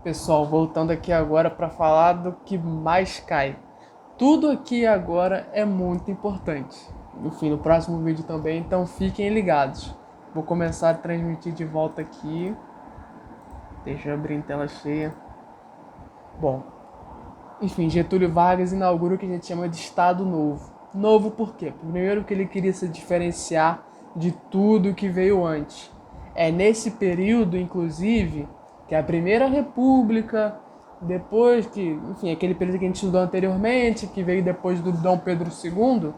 Pessoal, voltando aqui agora para falar do que mais cai. Tudo aqui agora é muito importante. Enfim, no próximo vídeo também, então fiquem ligados. Vou começar a transmitir de volta aqui. Deixa eu abrir em tela cheia. Bom, enfim, Getúlio Vargas inaugura o que a gente chama de Estado Novo. Novo por quê? Primeiro que ele queria se diferenciar de tudo que veio antes. É nesse período, inclusive, que a Primeira República, depois que, enfim, aquele período que a gente estudou anteriormente, que veio depois do Dom Pedro II,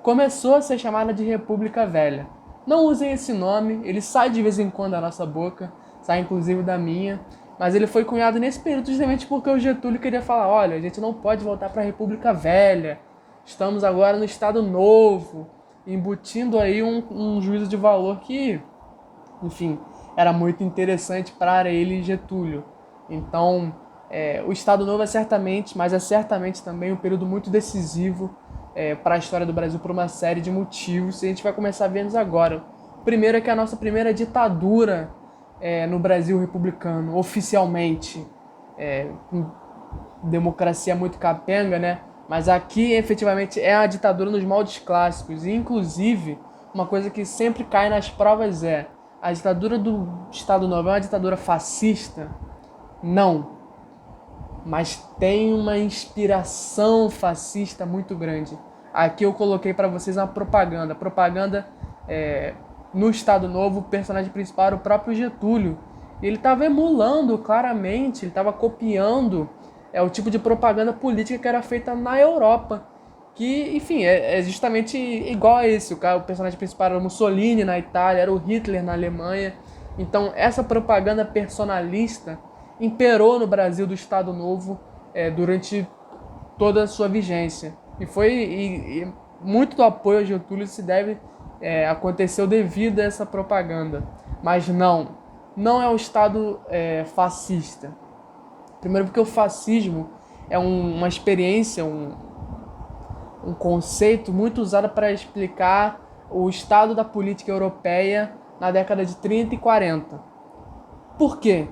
começou a ser chamada de República Velha. Não usem esse nome, ele sai de vez em quando da nossa boca, sai inclusive da minha, mas ele foi cunhado nesse período justamente porque o Getúlio queria falar, olha, a gente não pode voltar para a República Velha, estamos agora no Estado Novo, embutindo aí um juízo de valor que, enfim, era muito interessante para ele, Getúlio. Então, o Estado Novo é certamente, mas é certamente também um período muito decisivo para a história do Brasil por uma série de motivos, e a gente vai começar a ver agora. O primeiro é que a nossa primeira ditadura no Brasil republicano, oficialmente, com democracia muito capenga, né? Mas aqui, efetivamente, é a ditadura nos moldes clássicos. E, inclusive, uma coisa que sempre cai nas provas é a ditadura do Estado Novo é uma ditadura fascista? Não. Mas tem uma inspiração fascista muito grande. Aqui eu coloquei para vocês uma propaganda. Propaganda no Estado Novo, o personagem principal era o próprio Getúlio. Ele estava emulando claramente, ele estava copiando o tipo de propaganda política que era feita na Europa. Que, enfim, é justamente igual a esse. O personagem principal era o Mussolini na Itália, era o Hitler na Alemanha. Então, essa propaganda personalista imperou no Brasil do Estado Novo durante toda a sua vigência. E muito do apoio a Getúlio se deve aconteceu devido a essa propaganda. Mas não é o Estado fascista. Primeiro porque o fascismo é uma experiência, um conceito muito usado para explicar o estado da política europeia na década de 30 e 40. Por quê?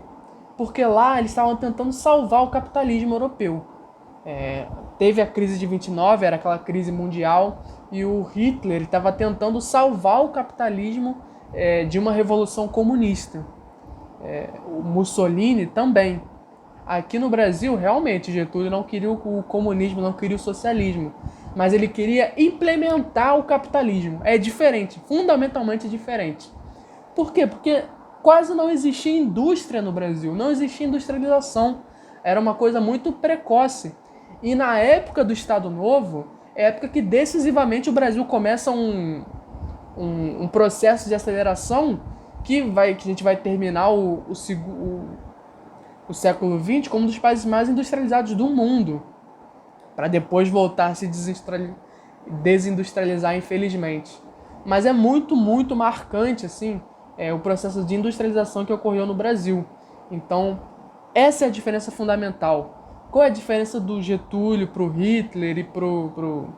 Porque lá eles estavam tentando salvar o capitalismo europeu. Teve a crise de 29, era aquela crise mundial, e o Hitler estava tentando salvar o capitalismo de uma revolução comunista. O Mussolini também. Aqui no Brasil, realmente, Getúlio não queria o comunismo, não queria o socialismo, mas ele queria implementar o capitalismo. É diferente, fundamentalmente diferente. Por quê? Porque quase não existia indústria no Brasil, não existia industrialização. Era uma coisa muito precoce. E na época do Estado Novo, é a época que decisivamente o Brasil começa um processo de aceleração que a gente vai terminar o século XX como um dos países mais industrializados do mundo, para depois voltar a se desindustrializar, infelizmente. Mas é muito, muito marcante assim, o processo de industrialização que ocorreu no Brasil. Então, essa é a diferença fundamental. Qual é a diferença do Getúlio para o Hitler e para o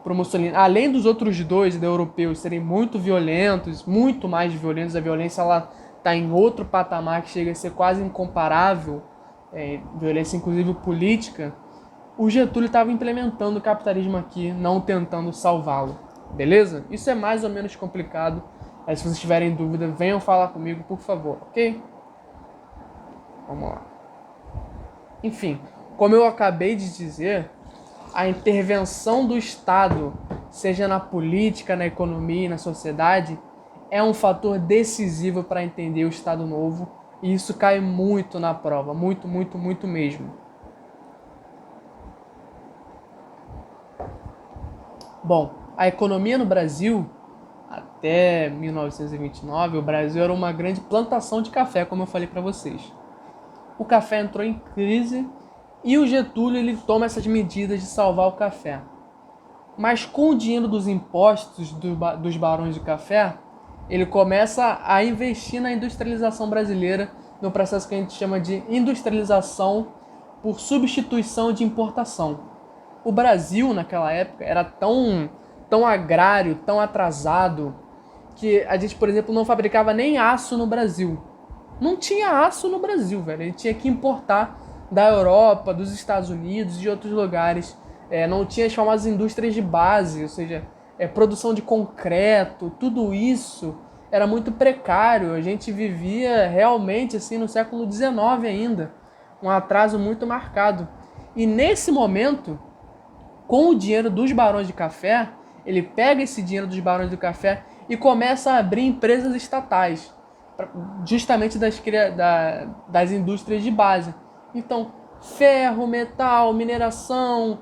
Mussolini? Além dos outros dois europeus serem muito violentos, muito mais violentos, a violência ela está em outro patamar que chega a ser quase incomparável, violência inclusive política, o Getúlio estava implementando o capitalismo aqui, não tentando salvá-lo. Beleza? Isso é mais ou menos complicado. Se vocês tiverem dúvida, venham falar comigo, por favor, ok? Vamos lá. Enfim, como eu acabei de dizer, a intervenção do Estado, seja na política, na economia e na sociedade, é um fator decisivo para entender o Estado Novo, e isso cai muito na prova, muito, muito, muito mesmo. Bom, a economia no Brasil, até 1929, o Brasil era uma grande plantação de café, como eu falei para vocês. O café entrou em crise e o Getúlio ele toma essas medidas de salvar o café. Mas com o dinheiro dos impostos dos barões de café, ele começa a investir na industrialização brasileira, no processo que a gente chama de industrialização por substituição de importação. O Brasil, naquela época, era tão agrário, tão atrasado, que a gente, por exemplo, não fabricava nem aço no Brasil. não tinha aço no Brasil, velho. Ele tinha que importar da Europa, dos Estados Unidos e de outros lugares. Não tinha as famosas indústrias de base, ou seja, produção de concreto, tudo isso era muito precário. A gente vivia realmente assim no século XIX ainda, um atraso muito marcado. E nesse momento, com o dinheiro dos barões de café, ele pega esse dinheiro dos barões do café e começa a abrir empresas estatais, justamente das indústrias de base. Então, ferro, metal, mineração,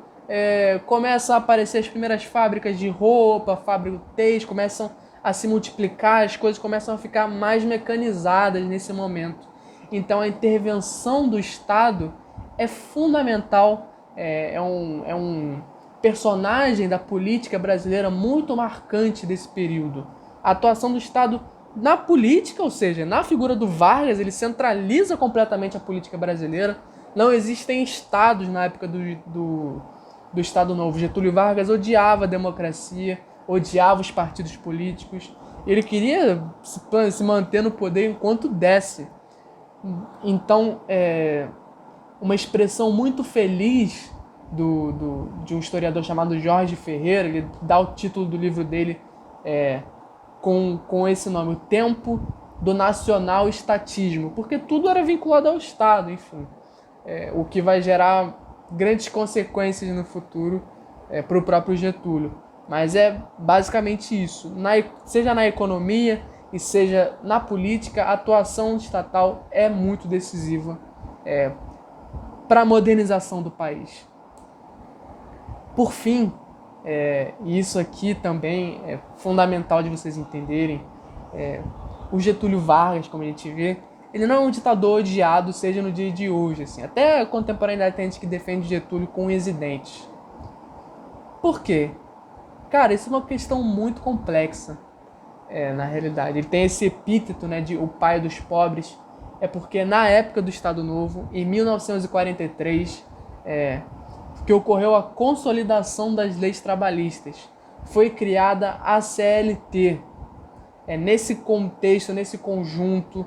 começam a aparecer as primeiras fábricas de roupa, fábricas de têxtil, começam a se multiplicar, as coisas começam a ficar mais mecanizadas nesse momento. Então, a intervenção do Estado é fundamental, é um personagem da política brasileira muito marcante desse período. A atuação do Estado na política, ou seja, na figura do Vargas, ele centraliza completamente a política brasileira. Não existem estados na época do Estado Novo. Getúlio Vargas odiava a democracia, odiava os partidos políticos. Ele queria se manter no poder enquanto desse. Então, uma expressão muito feliz de um historiador chamado Jorge Ferreira, ele dá o título do livro dele com esse nome, O Tempo do Nacional Estatismo, porque tudo era vinculado ao Estado, enfim. O que vai gerar grandes consequências no futuro para o próprio Getúlio. Mas é basicamente isso. Seja na economia e seja na política, a atuação estatal é muito decisiva para a modernização do país. Por fim, e isso aqui também é fundamental de vocês entenderem, o Getúlio Vargas, como a gente vê, ele não é um ditador odiado, seja no dia de hoje. Assim. Até a contemporaneidade tem gente que defende Getúlio com unhas e dentes. Por quê? Cara, isso é uma questão muito complexa, na realidade. Ele tem esse epíteto, né, de o pai dos pobres. É porque na época do Estado Novo, em 1943, que ocorreu a consolidação das leis trabalhistas. Foi criada a CLT. Nesse contexto, nesse conjunto,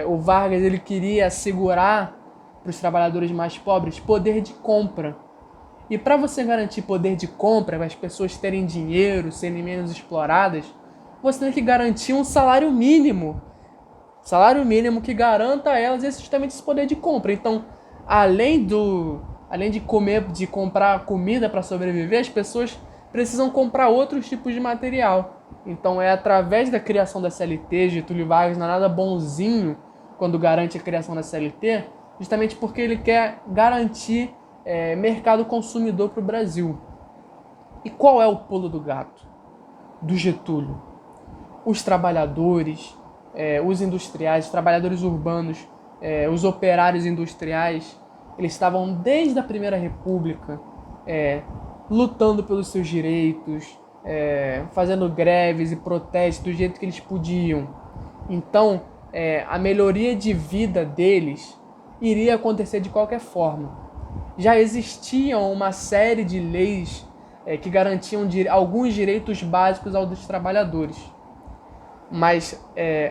o Vargas ele queria assegurar para os trabalhadores mais pobres poder de compra. E para você garantir poder de compra, para as pessoas terem dinheiro, serem menos exploradas, você tem que garantir um salário mínimo. Salário mínimo que garanta a elas justamente esse poder de compra. Então, além de comprar comida para sobreviver, as pessoas precisam comprar outros tipos de material. Então é através da criação da CLT, Getúlio Vargas não é nada bonzinho quando garante a criação da CLT, justamente porque ele quer garantir mercado consumidor para o Brasil. E qual é o pulo do gato do Getúlio? Os trabalhadores, os industriais, os trabalhadores urbanos, os operários industriais, eles estavam desde a Primeira República lutando pelos seus direitos, fazendo greves e protestos do jeito que eles podiam. Então, a melhoria de vida deles iria acontecer de qualquer forma. Já existiam uma série de leis que garantiam alguns direitos básicos aos trabalhadores. Mas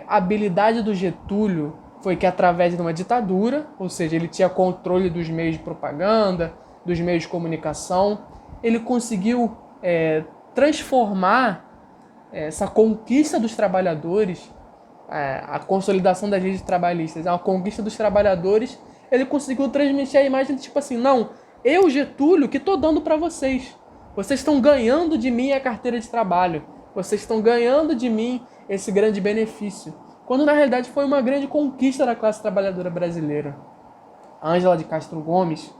a habilidade do Getúlio foi que através de uma ditadura, ou seja, ele tinha controle dos meios de propaganda, dos meios de comunicação, ele conseguiu transformar essa conquista dos trabalhadores, a consolidação das leis trabalhistas, a conquista dos trabalhadores, ele conseguiu transmitir a imagem de tipo assim, não, eu, Getúlio, que estou dando para vocês. Vocês estão ganhando de mim a carteira de trabalho. Vocês estão ganhando de mim esse grande benefício. Quando na realidade foi uma grande conquista da classe trabalhadora brasileira. A Ângela de Castro Gomes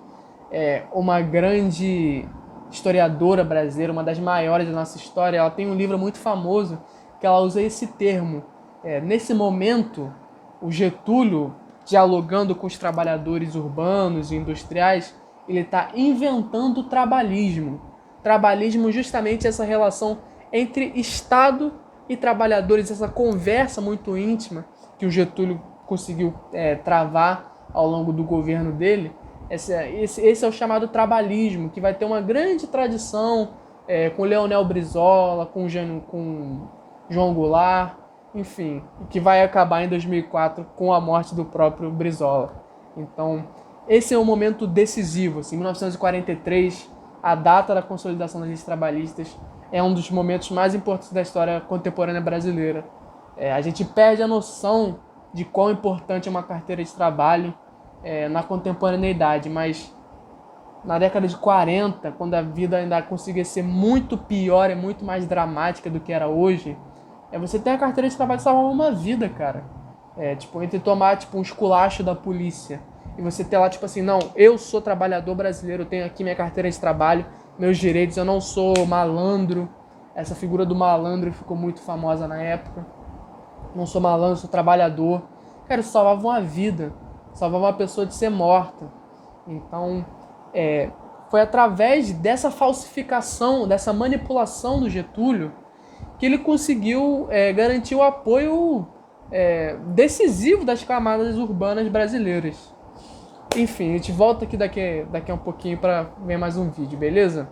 é uma grande historiadora brasileira, uma das maiores da nossa história. Ela tem um livro muito famoso que ela usa esse termo. Nesse momento, o Getúlio, dialogando com os trabalhadores urbanos e industriais, ele está inventando o trabalhismo. Trabalhismo justamente essa relação entre Estado e trabalhadores, essa conversa muito íntima que o Getúlio conseguiu travar ao longo do governo dele. Esse é o chamado trabalhismo, que vai ter uma grande tradição com Leonel Brizola, com João Goulart, enfim, que vai acabar em 2004 com a morte do próprio Brizola. Então, esse é um momento decisivo. Assim, 1943, a data da consolidação das leis trabalhistas, é um dos momentos mais importantes da história contemporânea brasileira. A gente perde a noção de quão importante é uma carteira de trabalho na contemporaneidade, mas na década de 40, quando a vida ainda conseguia ser muito pior e muito mais dramática do que era hoje, você tem a carteira de trabalho que salva uma vida, cara. Tipo, entre tomar um esculacho da polícia e você ter lá, tipo assim, não, eu sou trabalhador brasileiro, eu tenho aqui minha carteira de trabalho, meus direitos, eu não sou malandro. Essa figura do malandro ficou muito famosa na época. Não sou malandro, sou trabalhador. Cara, isso salvava uma vida, salvava uma pessoa de ser morta. Então, foi através dessa falsificação, dessa manipulação do Getúlio, que ele conseguiu garantir o apoio decisivo das camadas urbanas brasileiras. Enfim, a gente volta aqui daqui a um pouquinho para ver mais um vídeo, beleza?